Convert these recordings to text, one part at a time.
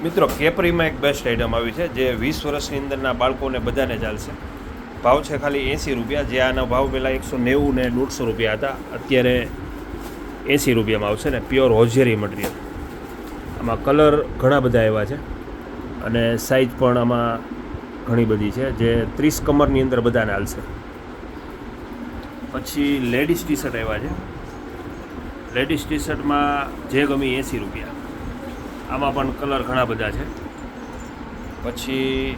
મિત્રો કેપરીમાં એક best item આવી છે જે 20 વર્ષની અંદરના બાળકોને બધાને ચાલશે. ભાવ છે ખાલી 80 રૂપિયા. જે આનો ભાવ પહેલાં 190 ને 150 રૂપિયા હતા, અત્યારે 80 રૂપિયામાં આવશે ને પ્યોર હોજરી મટીરિયલ. આમાં કલર ઘણા બધા એવા છે અને સાઇઝ પણ આમાં ઘણી બધી છે જે 30 કમરની અંદર બધાને હાલશે. પછી લેડીઝ ટી શર્ટ આવ્યા છે. લેડીઝ ટી શર્ટમાં જે ગમી 80 રૂપિયા. આમાં પણ કલર ઘણા બધા છે. પછી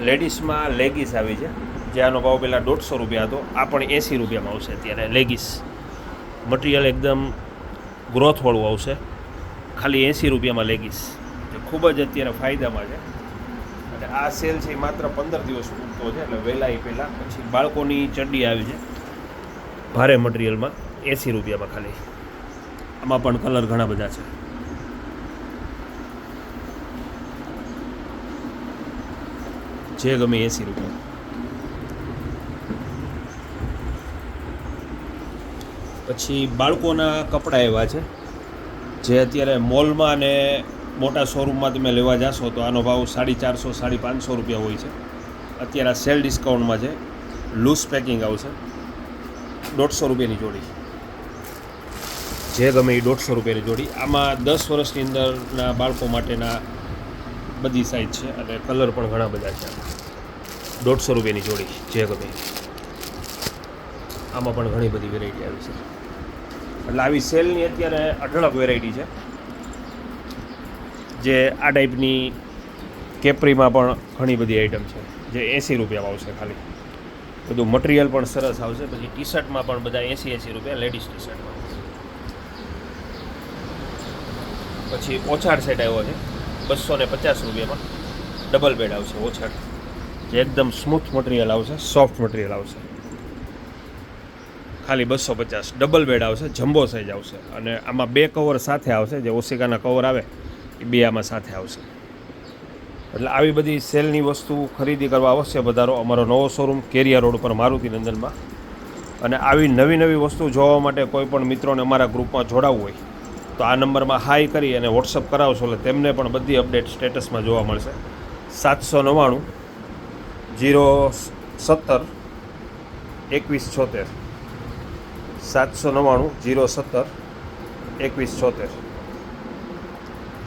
લેડીઝમાં લેગીસ આવી છે જે આનો ભાવ પહેલાં 150 રૂપિયા હતો, આ પણ 80 રૂપિયામાં આવશે અત્યારે. લેગીસ મટીરિયલ એકદમ ગ્રોથવાળું આવશે, ખાલી 80 રૂપિયામાં લેગીસ, જે ખૂબ જ અત્યારે ફાયદામાં છે. અને આ સેલ છે એ માત્ર 15 દિવસ પૂરતો છે, એટલે વહેલા એ પહેલાં. પછી બાળકોની ચડ્ડી આવી છે ભારે મટીરિયલમાં 80 રૂપિયામાં ખાલી. આમાં પણ કલર ઘણા બધા છે. જે ગમે 80 રૂપિયા. પછી બાળકોના કપડાં એવા છે જે અત્યારે મોલમાં અને મોટા શોરૂમમાં તમે લેવા જશો તો આનો ભાવ 450 550 રૂપિયા હોય છે. અત્યારે આ સેલ ડિસ્કાઉન્ટમાં છે. લૂઝ પેકિંગ આવશે, 150 રૂપિયાની જોડી. જે ગમે એ 150 રૂપિયાની જોડી. આમાં 10 વર્ષની અંદરના બાળકો માટેના બધી સાઇઝ છે અને કલર પણ ઘણા બધા છે. 150 રૂપિયાની જોડી જે ગમે. આમાં પણ ઘણી બધી વેરાયટી આવી છે. એટલે આવી સેલની અત્યારે અઢળક વેરાયટી છે. જે આ ટાઈપની કેપરીમાં પણ ઘણી બધી આઈટમ છે જે 80 રૂપિયામાં આવશે ખાલી. બધું મટીરિયલ પણ સરસ આવશે. પછી ટી શર્ટમાં પણ બધા 80 રૂપિયા લેડીઝ ટી શર્ટમાં. પછી ઓછાડ સેટ આવ્યો છે 250 રૂપિયામાં. ડબલ બેડ આવશે ઓછાડ, જે એકદમ સ્મૂથ મટીરિયલ આવશે, સોફ્ટ મટીરિયલ આવશે. ખાલી 250. ડબલ બેડ આવશે, જમ્બો સાઇઝ આવશે. અને આમાં 2 કવર સાથે આવશે, જે ઓશિકાના કવર આવે એ 2 આમાં સાથે આવશે. એટલે આવી બધી સેલની વસ્તુ ખરીદી કરવા અવશ્ય પધારો. અમારો નવો શોરૂમ કેરિયા રોડ પર મારુતિ નંદનમાં. અને આવી નવી નવી વસ્તુ જોવા માટે કોઈ પણ મિત્રોને અમારા ગ્રુપમાં જોડાવવું હોય તો આ નંબરમાં હાઈ કરી અને વોટ્સઅપ કરાવશો એટલે તેમને પણ બધી અપડેટ સ્ટેટસમાં જોવા મળશે. 799 017 2176. 799 017 2176.